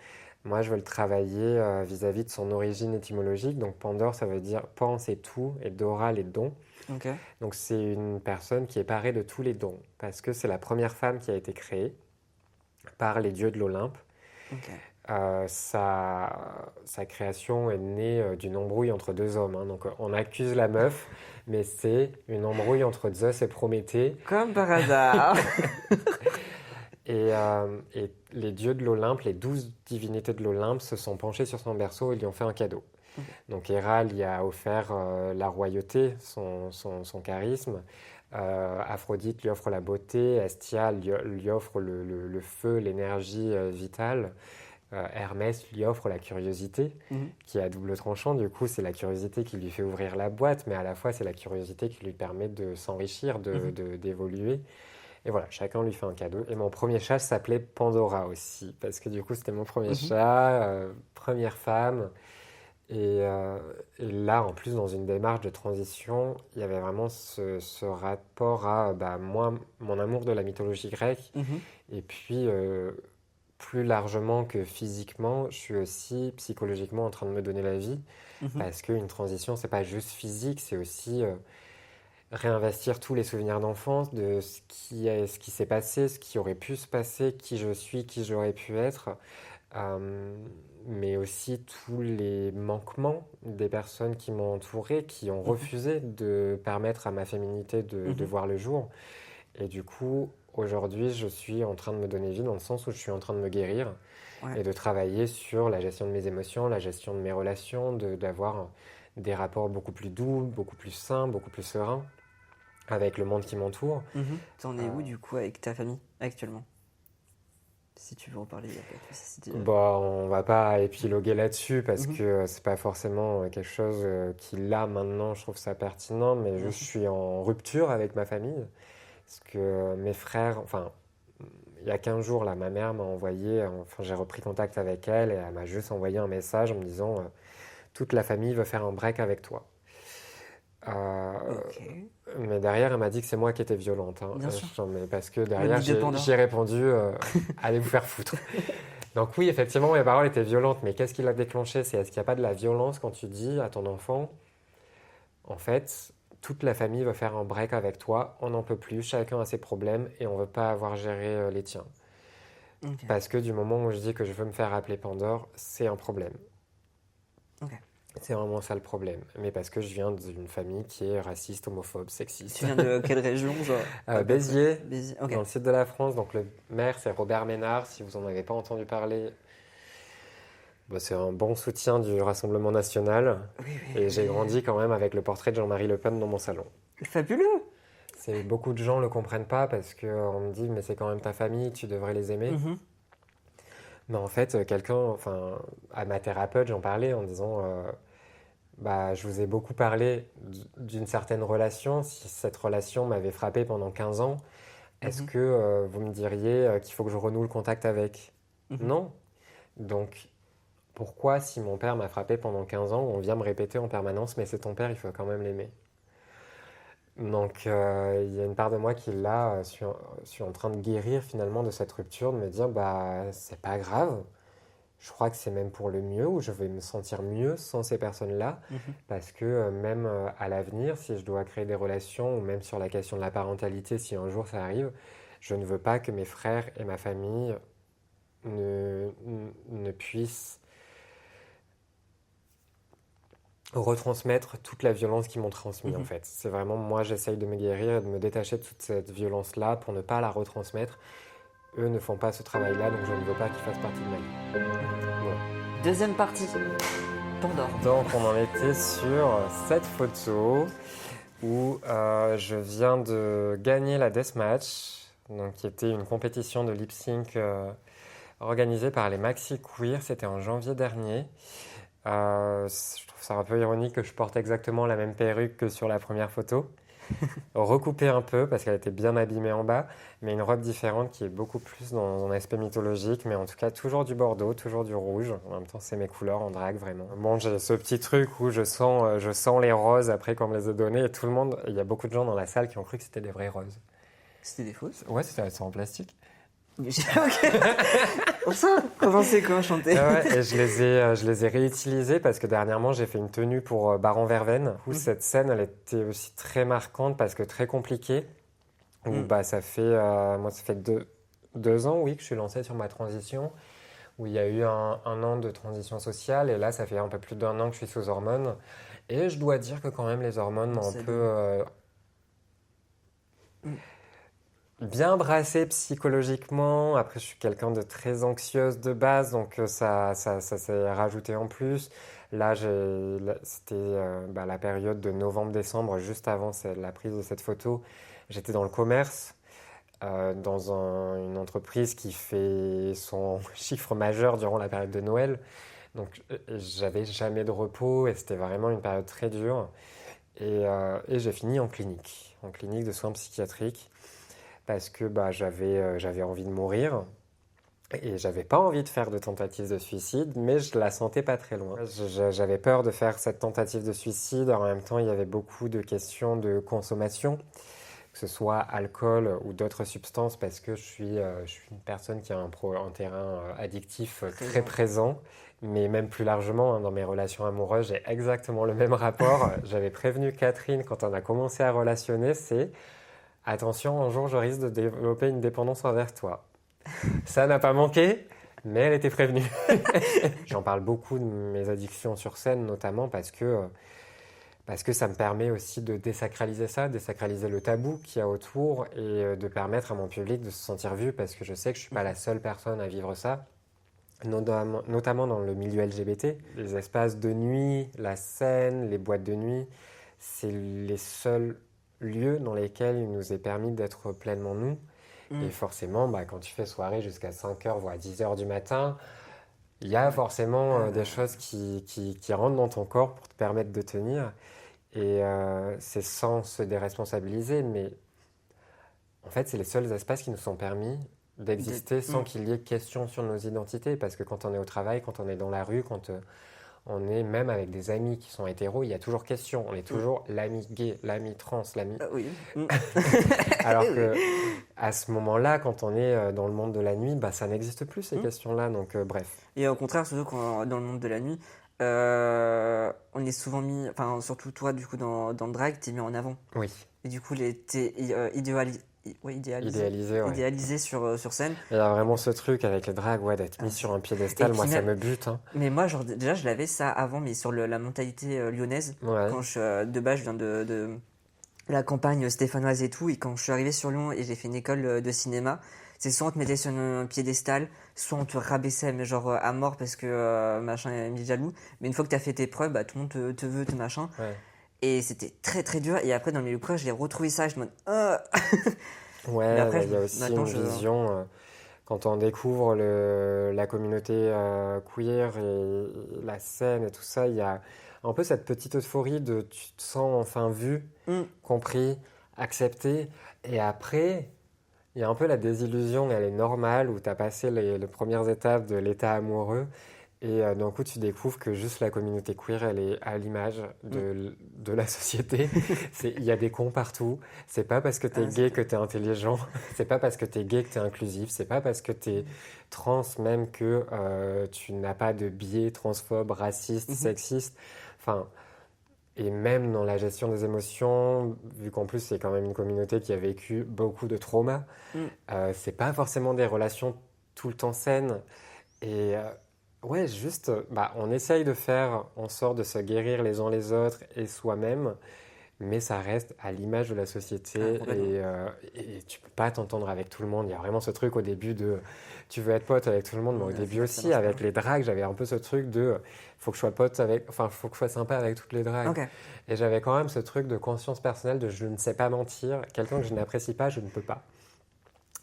Moi, je veux le travailler vis-à-vis de son origine étymologique. Donc Pandore, ça veut dire pan, c'est tout, et Dora, les dons. Ok. Donc c'est une personne qui est parée de tous les dons, parce que c'est la première femme qui a été créée par les dieux de l'Olympe. Ok. Sa création est née d'une embrouille entre deux hommes, hein. Donc on accuse la meuf, mais c'est une embrouille entre Zeus et Prométhée. Comme par hasard. Et les dieux de l'Olympe, les 12 divinités de l'Olympe, se sont penchés sur son berceau et lui ont fait un cadeau. Ok. Donc Héra lui a offert la royauté, son charisme. Aphrodite lui offre la beauté. Hestia lui offre le feu, l'énergie vitale. Hermès lui offre la curiosité, Mhm. qui est à double tranchant. Du coup, c'est la curiosité qui lui fait ouvrir la boîte, mais à la fois, c'est la curiosité qui lui permet de s'enrichir, Mhm. d'évoluer. Et voilà, chacun lui fait un cadeau. Et mon premier chat s'appelait Pandora aussi, parce que du coup, c'était mon premier Mhm. chat, première femme. Et là, en plus, dans une démarche de transition, il y avait vraiment ce rapport à bah, moi, mon amour de la mythologie grecque, Mhm. et puis plus largement que physiquement, je suis aussi psychologiquement en train de me donner la vie, Mhm. parce qu'une transition, c'est pas juste physique, c'est aussi réinvestir tous les souvenirs d'enfance, de ce qui s'est passé, ce qui aurait pu se passer, qui je suis, qui j'aurais pu être, euh, mais aussi tous les manquements des personnes qui m'ont entouré, qui ont Mhm. refusé de permettre à ma féminité de Mhm. voir le jour. Et du coup, aujourd'hui, je suis en train de me donner vie dans le sens où je suis en train de me guérir Ouais. et de travailler sur la gestion de mes émotions, la gestion de mes relations, d'avoir des rapports beaucoup plus doux, beaucoup plus sains, beaucoup plus sereins. avec le monde qui m'entoure. T'en es où du coup avec ta famille actuellement? Si tu veux en parler, il y a pas de souci. Bon, on va pas épiloguer là-dessus parce que c'est pas forcément quelque chose qui là maintenant je trouve ça pertinent, mais je suis en rupture avec ma famille parce que mes frères, enfin il y a 15 jours là, ma mère m'a envoyé, enfin j'ai repris contact avec elle et elle m'a juste envoyé un message en me disant toute la famille veut faire un break avec toi. Mais derrière, elle m'a dit que c'est moi qui étais violente. Hein. Bien sûr. Mais parce que derrière, j'ai répondu allez vous faire foutre. Donc oui, effectivement, mes paroles étaient violentes, mais qu'est-ce qui l'a déclenché? C'est est-ce qu'il n'y a pas de la violence quand tu dis à ton enfant, en fait, toute la famille veut faire un break avec toi, on n'en peut plus, chacun a ses problèmes et on ne veut pas avoir géré les tiens. Parce que du moment où je dis que je veux me faire appeler Pandore, c'est un problème. C'est vraiment ça le problème. Mais parce que je viens d'une famille qui est raciste, homophobe, sexiste. Tu viens de quelle région Béziers, dans le sud de la France. Donc le maire, c'est Robert Ménard. Si vous n'en avez pas entendu parler, c'est un bon soutien du Rassemblement national. Et j'ai grandi quand même avec le portrait de Jean-Marie Le Pen dans mon salon. Fabuleux! Beaucoup de gens ne le comprennent pas parce qu'on me dit mais c'est quand même ta famille, tu devrais les aimer. Mais en fait, à ma thérapeute, j'en parlais en disant je vous ai beaucoup parlé d'une certaine relation. Si cette relation m'avait frappé pendant 15 ans, est-ce que vous me diriez qu'il faut que je renoue le contact avec? Non. Donc, pourquoi, si mon père m'a frappé pendant 15 ans, on vient me répéter en permanence, mais c'est ton père, il faut quand même l'aimer? Donc, il y a une part de moi qui, là, suis en train de guérir finalement de cette rupture, de me dire, c'est pas grave. Je crois que c'est même pour le mieux, ou je vais me sentir mieux sans ces personnes-là, parce que même à l'avenir, si je dois créer des relations, ou même sur la question de la parentalité, si un jour ça arrive, je ne veux pas que mes frères et ma famille ne puissent retransmettre toute la violence qu'ils m'ont transmise en fait. C'est vraiment, moi j'essaye de me guérir et de me détacher de toute cette violence-là pour ne pas la retransmettre. Eux ne font pas ce travail-là, donc je ne veux pas qu'ils fassent partie de ma vie. Voilà. Deuxième partie, Pandore. Donc on en était sur cette photo où je viens de gagner la Deathmatch, donc qui était une compétition de lip-sync organisée par les Maxi Queer. C'était en janvier dernier. Je trouve ça un peu ironique que je porte exactement la même perruque que sur la première photo. Recoupée un peu parce qu'elle était bien abîmée en bas, mais une robe différente qui est beaucoup plus dans un aspect mythologique, mais en tout cas toujours du bordeaux, toujours du rouge. En même temps, c'est mes couleurs en drague vraiment. Bon, j'ai ce petit truc où je sens les roses après qu'on me les a donnés et tout le monde, il y a beaucoup de gens dans la salle qui ont cru que c'était des vraies roses. C'était des fausses? Ouais, elles sont en plastique. Comment c'est quoi chanter? Et je les ai réutilisées parce que dernièrement j'ai fait une tenue pour Baron Verveine où cette scène elle était aussi très marquante parce que très compliquée où ça fait deux ans que je suis lancé sur ma transition où il y a eu un an de transition sociale et là ça fait un peu plus d'1 an que je suis sous hormones et je dois dire que quand même les hormones m'ont un peu bien brassé psychologiquement. Après, je suis quelqu'un de très anxieuse de base, donc ça s'est rajouté en plus. Là, c'était la période de novembre-décembre, juste avant la prise de cette photo. J'étais dans le commerce, dans une entreprise qui fait son chiffre majeur durant la période de Noël. Donc, j'avais jamais de repos et c'était vraiment une période très dure. Et j'ai fini en clinique de soins psychiatriques. Parce que j'avais envie de mourir et j'avais pas envie de faire de tentative de suicide, mais je la sentais pas très loin. J'avais peur de faire cette tentative de suicide. En même temps, il y avait beaucoup de questions de consommation, que ce soit alcool ou d'autres substances, parce que je suis une personne qui a un terrain addictif très présent. Mais même plus largement, dans mes relations amoureuses, j'ai exactement le même rapport. J'avais prévenu Catherine quand on a commencé à relationner, c'est... Attention, un jour, je risque de développer une dépendance envers toi. Ça n'a pas manqué, mais elle était prévenue. J'en parle beaucoup de mes addictions sur scène, notamment parce que ça me permet aussi de désacraliser ça, désacraliser le tabou qu'il y a autour et de permettre à mon public de se sentir vu parce que je sais que je ne suis pas la seule personne à vivre ça, notamment dans le milieu LGBT. Les espaces de nuit, la scène, les boîtes de nuit, c'est les seuls lieux dans lesquels il nous est permis d'être pleinement nous. Et forcément, quand tu fais soirée jusqu'à 5h, voire 10h du matin, il y a forcément des choses qui rentrent dans ton corps pour te permettre de tenir. Et c'est sans se déresponsabiliser, mais en fait, c'est les seuls espaces qui nous sont permis d'exister sans qu'il y ait question sur nos identités. Parce que quand on est au travail, quand on est dans la rue, quand on est même avec des amis qui sont hétéros, il y a toujours question. On est toujours l'ami gay, l'ami trans, l'ami... Oui. Alors que à ce moment-là, quand on est dans le monde de la nuit, ça n'existe plus ces questions-là. Donc bref. Et au contraire, surtout quand dans le monde de la nuit, on est souvent mis, enfin surtout toi du coup dans le drag, t'es mis en avant. Oui. Et du coup, t'es idéalisé sur scène. Il y a vraiment ce truc avec le drag, d'être mis sur un piédestal, moi ça me bute. Hein. Mais moi, déjà, je l'avais ça avant, mais sur la mentalité lyonnaise. Quand de base, je viens de la campagne stéphanoise et tout, et quand je suis arrivé sur Lyon et j'ai fait une école de cinéma, c'est soit on te mettait sur un piédestal, soit on te rabaissait, mais genre à mort parce que machin est mis jaloux. Mais une fois que t'as fait tes preuves, tout le monde te veut, te machin. Ouais. Et c'était très très dur. Et après, dans mes preuves, j'ai retrouvé ça. Je me dis, ouais, après, il y a aussi une vision. Quand on découvre la communauté queer et la scène et tout ça, il y a un peu cette petite euphorie de tu te sens enfin vu, compris, accepté. Et après, il y a un peu la désillusion, elle est normale, où tu as passé les premières étapes de l'état amoureux. Et d'un coup, tu découvres que juste la communauté queer, elle est à l'image de la société. Il y a des cons partout. C'est pas parce que t'es gay que t'es intelligent. C'est pas parce que t'es gay que t'es inclusif. C'est pas parce que t'es trans même que tu n'as pas de biais transphobe, raciste, sexiste. Enfin, et même dans la gestion des émotions, vu qu'en plus c'est quand même une communauté qui a vécu beaucoup de traumas, c'est pas forcément des relations tout le temps saines. Et ouais, juste, on essaye de faire en sorte de se guérir les uns les autres et soi-même, mais ça reste à l'image de la société et tu peux pas t'entendre avec tout le monde. Il y a vraiment ce truc au début de tu veux être pote avec tout le monde, mais au début aussi avec les drags, j'avais un peu ce truc de faut que je sois pote avec, enfin faut que je sois sympa avec toutes les drags. Okay. Et j'avais quand même ce truc de conscience personnelle de je ne sais pas mentir, quelqu'un que je n'apprécie pas, je ne peux pas.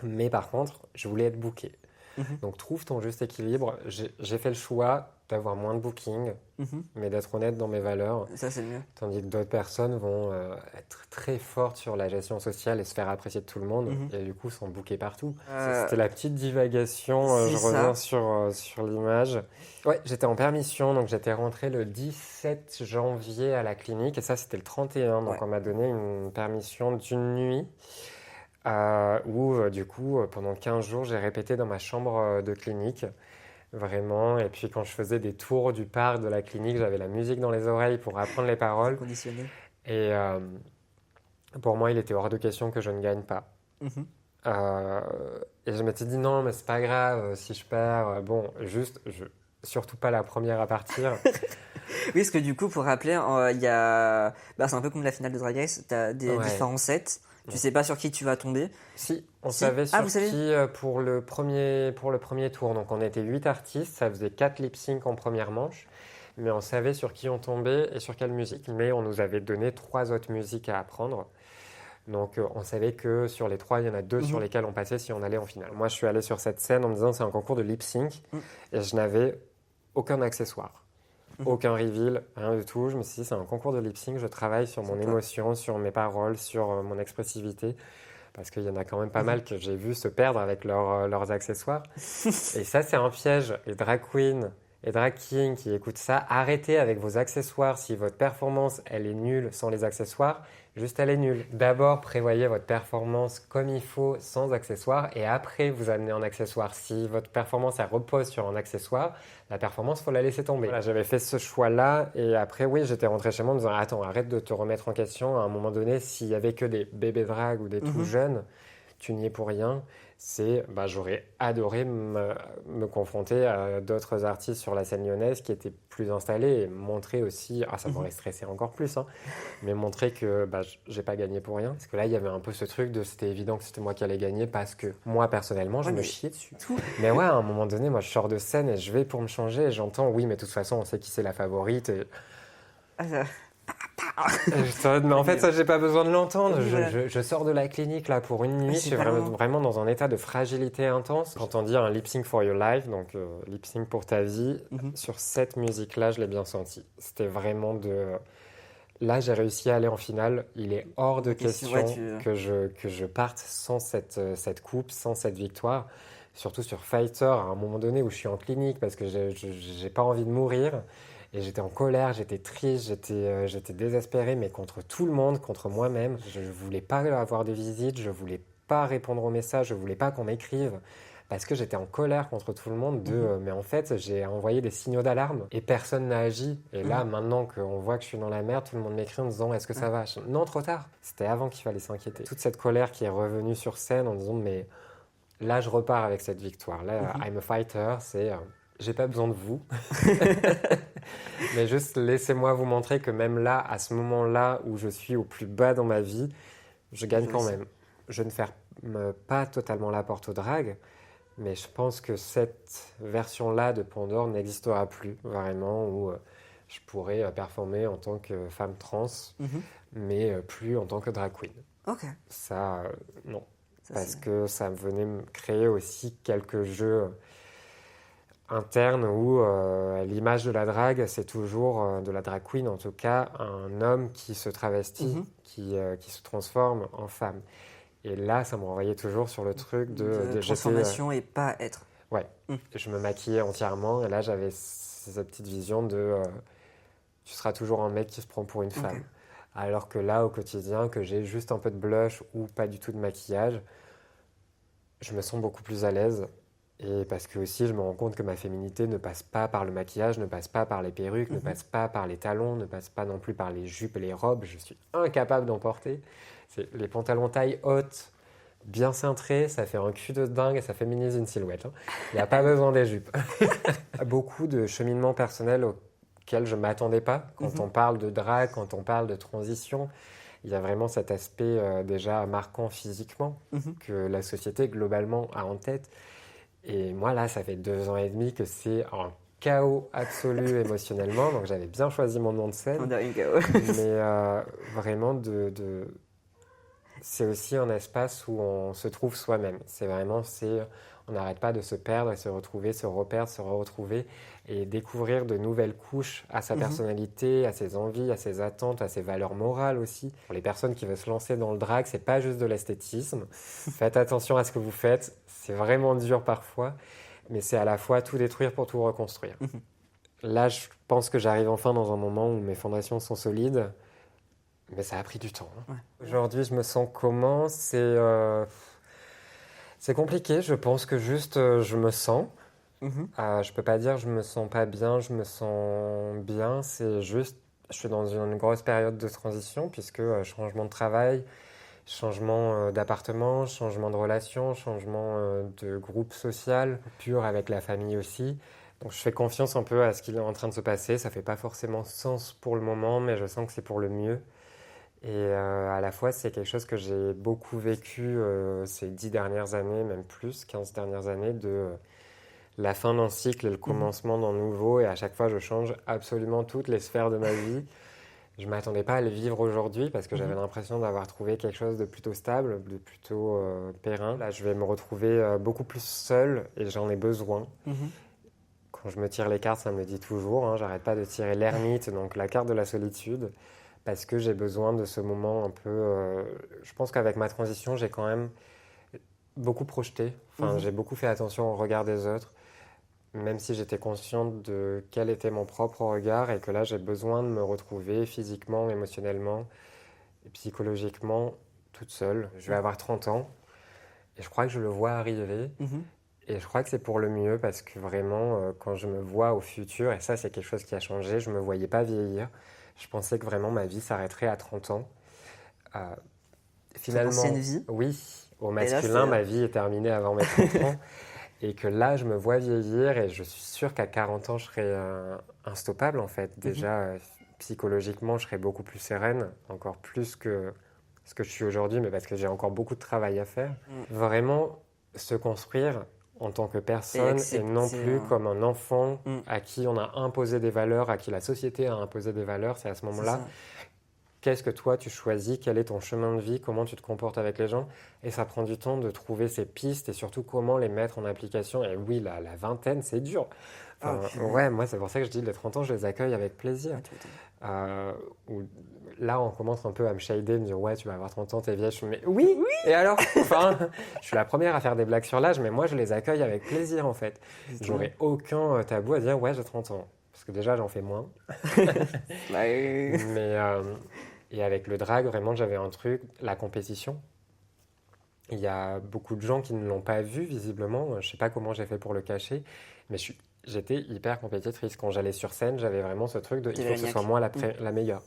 Mais par contre, je voulais être booké. Donc trouve ton juste équilibre. J'ai fait le choix d'avoir moins de booking, mais d'être honnête dans mes valeurs. Ça, c'est mieux. Tandis que d'autres personnes vont être très fortes sur la gestion sociale et se faire apprécier de tout le monde, et du coup sont bookées partout. C'était la petite divagation, je reviens sur l'image. Ouais, j'étais en permission, donc j'étais rentré le 17 janvier à la clinique, et ça c'était le 31, donc on m'a donné une permission d'une nuit. Où du coup pendant 15 jours j'ai répété dans ma chambre de clinique vraiment, et puis quand je faisais des tours du parc de la clinique, j'avais la musique dans les oreilles pour apprendre les paroles. Conditionné. Et pour moi il était hors de question que je ne gagne pas. Et je m'étais dit non mais c'est pas grave si je perds, surtout pas la première à partir. Oui, parce que du coup pour rappeler il y a c'est un peu comme la finale de Drag Race, t'as des différents sets. Tu sais pas sur qui tu vas tomber. Si, on savait sur qui pour le premier tour. Donc on était 8 artistes, ça faisait 4 lip-sync en première manche. Mais on savait sur qui on tombait et sur quelle musique. Mais on nous avait donné 3 autres musiques à apprendre. Donc on savait que sur les 3, il y en a 2 sur lesquelles on passait si on allait en finale. Moi je suis allé sur cette scène en me disant c'est un concours de lip-sync. Et je n'avais aucun accessoire. Aucun reveal, rien du tout. Je me suis dit, c'est un concours de lip-sync, je travaille sur mon émotion, sur mes paroles, sur mon expressivité. Parce qu'il y en a quand même pas mal que j'ai vu se perdre avec leurs accessoires. Et ça, c'est un piège. Les drag queens et drag kings qui écoutent ça, arrêtez avec vos accessoires. Si votre performance, elle est nulle sans les accessoires, juste elle est nulle. D'abord, prévoyez votre performance comme il faut, sans accessoires, et après, vous amenez un accessoire. Si votre performance, elle repose sur un accessoire, la performance, il faut la laisser tomber. Voilà, j'avais fait ce choix-là, et après, oui, j'étais rentré chez moi en me disant « Attends, arrête de te remettre en question. À un moment donné, s'il y avait que des bébés drag ou des tout jeunes, tu n'y es pour rien. » J'aurais adoré me confronter à d'autres artistes sur la scène lyonnaise qui étaient plus installés et montrer aussi, ça m'aurait stressé encore plus, mais montrer que j'ai pas gagné pour rien. Parce que là, il y avait un peu ce truc de c'était évident que c'était moi qui allais gagner parce que moi, personnellement, je me chiais dessus. Mais ouais, à un moment donné, moi, je sors de scène et je vais pour me changer et j'entends, oui, mais de toute façon, on sait qui c'est la favorite. Et... Mais en fait, ça, j'ai pas besoin de l'entendre. Voilà. Je sors de la clinique là pour une nuit. Je suis vraiment dans un état de fragilité intense. Quand on dit un lip sync for your life, donc lip sync pour ta vie, sur cette musique-là, je l'ai bien senti. C'était vraiment de. Là, j'ai réussi à aller en finale. Il est hors de question que je parte sans cette coupe, sans cette victoire. Surtout sur Fighter, à un moment donné où je suis en clinique parce que j'ai pas envie de mourir. Et j'étais en colère, j'étais triste, j'étais désespéré, mais contre tout le monde, contre moi-même. Je ne voulais pas avoir de visite, je ne voulais pas répondre aux messages, je ne voulais pas qu'on m'écrive. Parce que j'étais en colère contre tout le monde. Mais en fait, j'ai envoyé des signaux d'alarme et personne n'a agi. Et là, maintenant qu'on voit que je suis dans la merde, tout le monde m'écrit en me disant « Est-ce que ça va ?» Non, trop tard. C'était avant qu'il fallait s'inquiéter. Toute cette colère qui est revenue sur scène en disant « Mais là, je repars avec cette victoire. Là, I'm a fighter, c'est... j'ai pas besoin de vous. Mais juste laissez-moi vous montrer que même là, à ce moment-là où je suis au plus bas dans ma vie, je gagne quand même. Je ne ferme pas totalement la porte au drag, mais je pense que cette version-là de Pandore n'existera plus vraiment, où je pourrais performer en tant que femme trans, mais plus en tant que drag queen. Ok. Ça, non. Parce que ça venait me créer aussi quelques jeux interne où l'image de la drague, c'est toujours, de la drag queen en tout cas, un homme qui se travestit, qui se transforme en femme. Et là, ça me renvoyait toujours sur le truc de transformation et pas être. Ouais, je me maquillais entièrement et là, j'avais cette petite vision de tu seras toujours un mec qui se prend pour une femme. Alors que là, au quotidien, que j'ai juste un peu de blush ou pas du tout de maquillage, je me sens beaucoup plus à l'aise. Et parce que aussi, je me rends compte que ma féminité ne passe pas par le maquillage, ne passe pas par les perruques, ne passe pas par les talons, ne passe pas non plus par les jupes et les robes. Je suis incapable d'en porter. C'est les pantalons taille haute, bien cintrés, ça fait un cul de dingue et ça féminise une silhouette. Il n'y a pas besoin des jupes. Beaucoup de cheminements personnels auxquels je ne m'attendais pas. Quand on parle de drague, quand on parle de transition, il y a vraiment cet aspect déjà marquant physiquement que la société globalement a en tête. Et moi, là, ça fait 2 ans et demi que c'est un chaos absolu émotionnellement. Donc, j'avais bien choisi mon nom de scène. Mais vraiment, c'est aussi un espace où on se trouve soi-même. C'est vraiment, on n'arrête pas de se perdre et se retrouver, se reperdre, se retrouver et découvrir de nouvelles couches à sa personnalité, à ses envies, à ses attentes, à ses valeurs morales aussi. Pour les personnes qui veulent se lancer dans le drag, c'est pas juste de l'esthétisme. Faites attention à ce que vous faites. C'est vraiment dur parfois, mais c'est à la fois tout détruire pour tout reconstruire. Là, je pense que j'arrive enfin dans un moment où mes fondations sont solides, mais ça a pris du temps. Aujourd'hui, je me sens comment ? C'est compliqué. Je pense que juste, je me sens. Je peux pas dire je me sens pas bien, je me sens bien. C'est juste, je suis dans une grosse période de transition puisque changement de travail, changement d'appartement, changement de relation, changement de groupe social, pur avec la famille aussi. Donc je fais confiance un peu à ce qui est en train de se passer. Ça fait pas forcément sens pour le moment, mais je sens que c'est pour le mieux. Et à la fois, c'est quelque chose que j'ai beaucoup vécu ces 10 dernières années, même plus, 15 dernières années, de la fin d'un cycle et le commencement d'un nouveau. Et à chaque fois, je change absolument toutes les sphères de ma vie. Je ne m'attendais pas à le vivre aujourd'hui parce que j'avais l'impression d'avoir trouvé quelque chose de plutôt stable, de plutôt périn. Là, je vais me retrouver beaucoup plus seule et j'en ai besoin. Quand je me tire les cartes, ça me le dit toujours. J'arrête pas de tirer l'ermite, donc la carte de la solitude, parce que j'ai besoin de ce moment un peu... je pense qu'avec ma transition, j'ai quand même beaucoup projeté. J'ai beaucoup fait attention au regard des autres. Même si j'étais consciente de quel était mon propre regard et que là, j'ai besoin de me retrouver physiquement, émotionnellement et psychologiquement toute seule. Je vais avoir 30 ans et je crois que je le vois arriver. Et je crois que c'est pour le mieux parce que vraiment, quand je me vois au futur, et ça, c'est quelque chose qui a changé, je ne me voyais pas vieillir. Je pensais que vraiment ma vie s'arrêterait à 30 ans. Finalement, c'est une vie. Oui, au masculin, ma vie est terminée avant mes 30 ans. Et que là, je me vois vieillir et je suis sûre qu'à 40 ans, je serai instoppable en fait. Déjà, psychologiquement, je serai beaucoup plus sereine, encore plus que ce que je suis aujourd'hui, mais parce que j'ai encore beaucoup de travail à faire. Vraiment, se construire en tant que personne et non plus comme un enfant à qui on a imposé des valeurs, à qui la société a imposé des valeurs. C'est à ce moment-là qu'est-ce que toi tu choisis, quel est ton chemin de vie, comment tu te comportes avec les gens. Et ça prend du temps de trouver ces pistes et surtout comment les mettre en application. Et oui, la vingtaine, c'est dur. Enfin, ouais, moi c'est pour ça que je dis les 30 ans, je les accueille avec plaisir. Où, là, on commence un peu à me shader, me dire ouais, tu vas avoir 30 ans, t'es vieille. Mais oui, et alors enfin, je suis la première à faire des blagues sur l'âge, mais moi je les accueille avec plaisir en fait. J'aurais aucun tabou à dire ouais, j'ai 30 ans. Parce que déjà, j'en fais moins. Mais, et avec le drag, vraiment, j'avais un truc, la compétition. Il y a beaucoup de gens qui ne l'ont pas vu, visiblement. Je ne sais pas comment j'ai fait pour le cacher, mais j'étais hyper compétitrice. Quand j'allais sur scène, j'avais vraiment ce truc de il faut que ce soit moi la meilleure.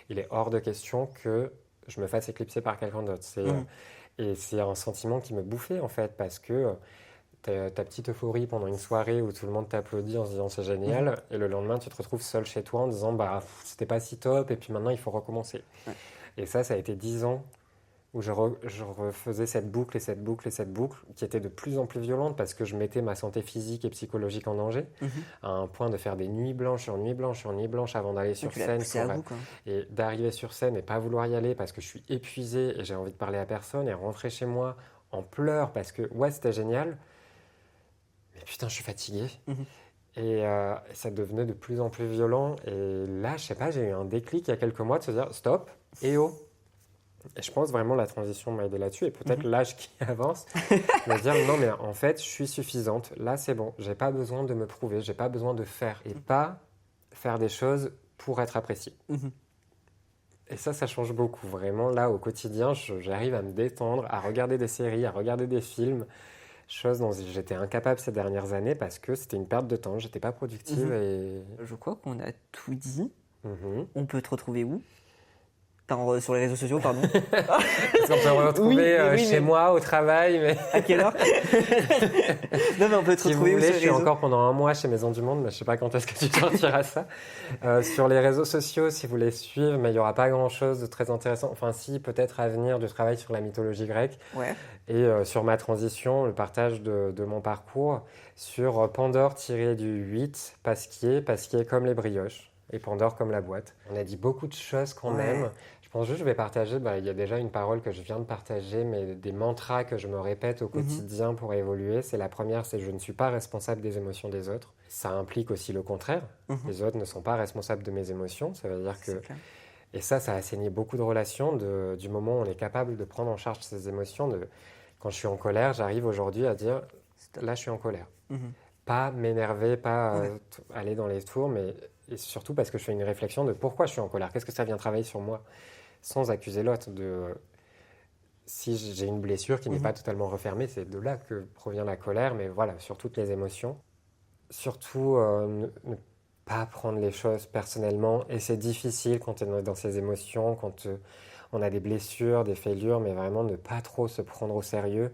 Il est hors de question que je me fasse éclipser par quelqu'un d'autre. Et c'est un sentiment qui me bouffait, en fait, parce que ta petite euphorie pendant une soirée où tout le monde t'applaudit en se disant c'est génial, et le lendemain, tu te retrouves seul chez toi en disant bah c'était pas si top, et puis maintenant, il faut recommencer. Et ça a été 10 ans où je refaisais cette boucle et cette boucle et cette boucle qui était de plus en plus violente parce que je mettais ma santé physique et psychologique en danger à un point de faire des nuits blanches sur nuits blanches sur nuits blanches avant d'aller sur scène et d'arriver sur scène et pas vouloir y aller parce que je suis épuisé et j'ai envie de parler à personne et rentrer chez moi en pleurs parce que ouais c'était génial mais putain je suis fatigué et ça devenait de plus en plus violent et là je sais pas j'ai eu un déclic il y a quelques mois de se dire stop et oh. Et je pense vraiment la transition m'a aidé là-dessus et peut-être l'âge qui avance me dire non mais en fait je suis suffisante, là c'est bon, j'ai pas besoin de me prouver, j'ai pas besoin de faire et pas faire des choses pour être apprécié. Et ça change beaucoup vraiment là au quotidien, j'arrive à me détendre, à regarder des séries, à regarder des films, chose dont j'étais incapable ces dernières années parce que c'était une perte de temps, j'étais pas productive et... Je crois qu'on a tout dit. On peut te retrouver où ? Sur les réseaux sociaux, pardon. Est-ce qu'on peut me retrouver chez moi, au travail mais... À quelle heure? Non, mais on peut te retrouver où sur les réseaux? Je suis encore pendant un mois chez Maison du Monde, mais je ne sais pas quand est-ce que tu sortiras ça. Sur les réseaux sociaux, si vous voulez suivre, mais il n'y aura pas grand-chose de très intéressant. Enfin, si, peut-être à venir du travail sur la mythologie grecque. Ouais. Et sur ma transition, le partage de mon parcours sur Pandore-8, Pasquier comme les brioches. Et Pandore comme la boîte. On a dit beaucoup de choses quand même. Je pense juste que je vais partager, il y a déjà une parole que je viens de partager, mais des mantras que je me répète au quotidien pour évoluer. C'est la première, c'est je ne suis pas responsable des émotions des autres. Ça implique aussi le contraire. Les autres ne sont pas responsables de mes émotions. Ça veut dire que... Et ça a assaini beaucoup de relations du moment où on est capable de prendre en charge ses émotions. Quand je suis en colère, j'arrive aujourd'hui à dire, là je suis en colère. Pas m'énerver, pas aller dans les tours, mais et surtout parce que je fais une réflexion de pourquoi je suis en colère. Qu'est-ce que ça vient travailler sur moi? Sans accuser l'autre si j'ai une blessure qui n'est pas totalement refermée, c'est de là que provient la colère, mais voilà, sur toutes les émotions. Surtout ne pas prendre les choses personnellement, et c'est difficile quand on est dans ces émotions, quand on a des blessures, des fêlures, mais vraiment ne pas trop se prendre au sérieux.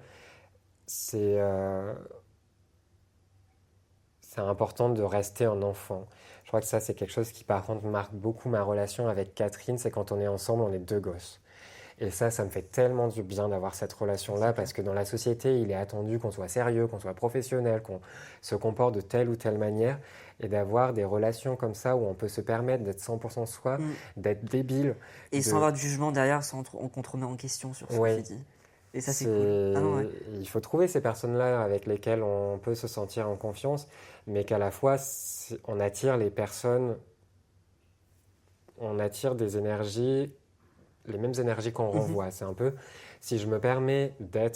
C'est important de rester un enfant. Je crois que ça, c'est quelque chose qui, par contre, marque beaucoup ma relation avec Catherine. C'est quand on est ensemble, on est deux gosses. Et ça me fait tellement du bien d'avoir cette relation-là parce que dans la société, il est attendu qu'on soit sérieux, qu'on soit professionnel, qu'on se comporte de telle ou telle manière. Et d'avoir des relations comme ça où on peut se permettre d'être 100% soi, d'être débile. Et sans avoir de jugement derrière, qu'on te remet en question sur ce que tu dis. Et ça, c'est cool. Il faut trouver ces personnes-là avec lesquelles on peut se sentir en confiance, mais qu'à la fois, on attire les personnes, on attire des énergies, les mêmes énergies qu'on renvoie. C'est un peu, si je me permets de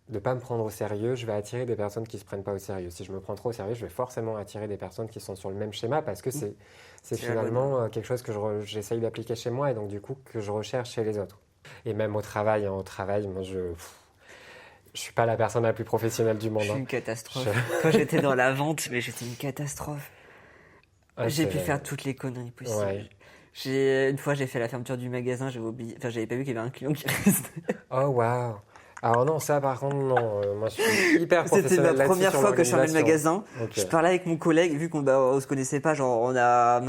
ne pas me prendre au sérieux, je vais attirer des personnes qui ne se prennent pas au sérieux. Si je me prends trop au sérieux, je vais forcément attirer des personnes qui sont sur le même schéma parce que c'est finalement quelque chose que j'essaye d'appliquer chez moi et donc du coup que je recherche chez les autres. Et même au travail, moi je suis pas la personne la plus professionnelle du monde. Je suis une catastrophe. Quand j'étais dans la vente, mais j'étais une catastrophe. J'ai pu faire toutes les conneries possibles. Une fois, j'ai fait la fermeture du magasin, j'avais oublié, j'avais pas vu qu'il y avait un client qui restait. Oh waouh. Alors non, ça par contre non. Moi je suis hyper professionnel. C'était la première fois que je fermais le magasin. Je parlais avec mon collègue, vu qu'on se connaissait pas, genre on a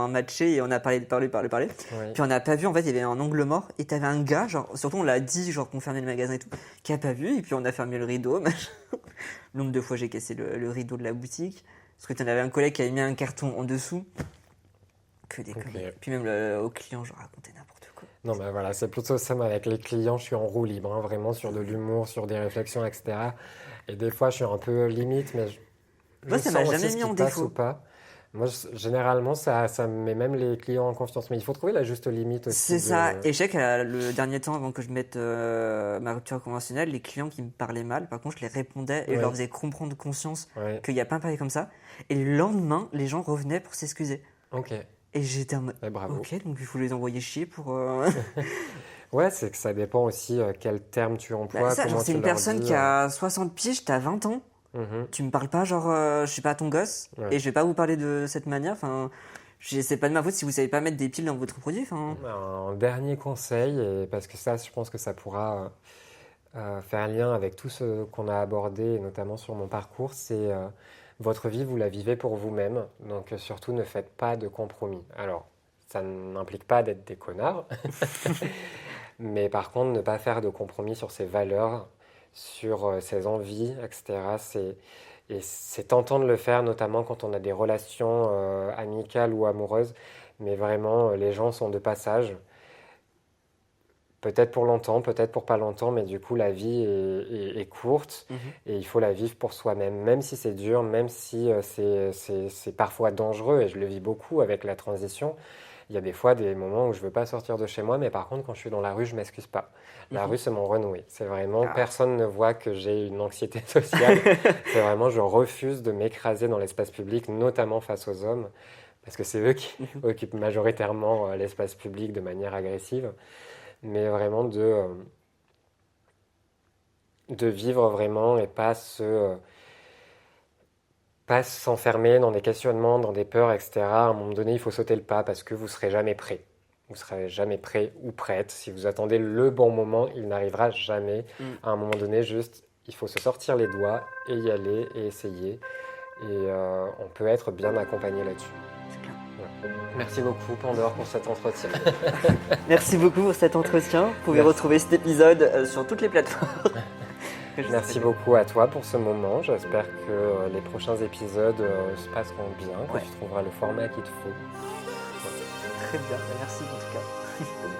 matché et on a parlé. Puis on n'a pas vu, en fait il y avait un angle mort et t'avais un gars, genre surtout on l'a dit, genre qu'on fermait le magasin et tout, qui a pas vu et puis on a fermé le rideau. Le nombre de fois j'ai cassé le rideau de la boutique parce que t'en avais un collègue qui avait mis un carton en dessous que des Ok. conneries. Puis même aux clients, je racontais n'importe quoi. Non, mais voilà, c'est plutôt ça, mais avec les clients, je suis en roue libre, hein, vraiment sur de l'humour, sur des réflexions, etc. Et des fois, je suis un peu limite, mais Moi, je ça m'a sens jamais aussi ce mis qui en passe ou défaut. pas. Moi, généralement, ça me met même les clients en confiance. Mais il faut trouver la juste limite aussi. C'est ça. Et je sais que le dernier temps, avant que je mette ma rupture conventionnelle, les clients qui me parlaient mal, par contre, je les répondais et je Ouais. leur faisais comprendre conscience Ouais, qu'il n'y a pas à parler comme ça. Et le lendemain, les gens revenaient pour s'excuser. ok. Et j'étais en mode, Eh, bravo. ok, donc il faut les envoyer chier pour... Ouais, c'est que ça dépend aussi quel terme tu emploies, ça, genre, comment c'est tu une leur personne dis. qui a 60 piges, t'as 20 ans. Mhm. Tu me parles pas genre, je suis pas ton gosse, Ouais. et je vais pas vous parler de cette manière. Enfin, c'est pas de ma faute si vous savez pas mettre des piles dans votre produit. Enfin, Un dernier conseil, et parce que ça, je pense que ça pourra faire lien avec tout ce qu'on a abordé, notamment sur mon parcours, c'est votre vie, vous la vivez pour vous-même, donc surtout ne faites pas de compromis. Alors, ça n'implique pas d'être des connards, mais par contre, ne pas faire de compromis sur ses valeurs, sur ses envies, etc. Et c'est tentant de le faire, notamment quand on a des relations amicales ou amoureuses, mais vraiment, les gens sont de passage. Peut-être pour longtemps, peut-être pour pas longtemps, mais du coup, la vie est courte et il faut la vivre pour soi-même, même si c'est dur, même si c'est parfois dangereux, et je le vis beaucoup avec la transition. Il y a des fois des moments où je veux pas sortir de chez moi, mais par contre, quand je suis dans la rue, je m'excuse pas. La rue, c'est mon renoué. C'est vraiment, personne ne voit que j'ai une anxiété sociale. C'est vraiment, je refuse de m'écraser dans l'espace public, notamment face aux hommes, parce que c'est eux qui occupent majoritairement l'espace public de manière agressive. Mais vraiment de vivre vraiment et pas s'enfermer dans des questionnements, dans des peurs, etc. À un moment donné, il faut sauter le pas parce que vous ne serez jamais prêt. Vous ne serez jamais prêt ou prête. Si vous attendez le bon moment, il n'arrivera jamais. À un moment donné, juste, il faut se sortir les doigts et y aller et essayer. Et on peut être bien accompagné là-dessus. c'est clair. Ouais. Merci beaucoup, Pandore, pour cet entretien. Merci beaucoup pour cet entretien. Vous pouvez retrouver cet épisode sur toutes les plateformes. Merci beaucoup à toi pour ce moment. J'espère que les prochains épisodes se passeront bien, que tu trouveras le format qu'il te faut. Très bien, merci en tout cas.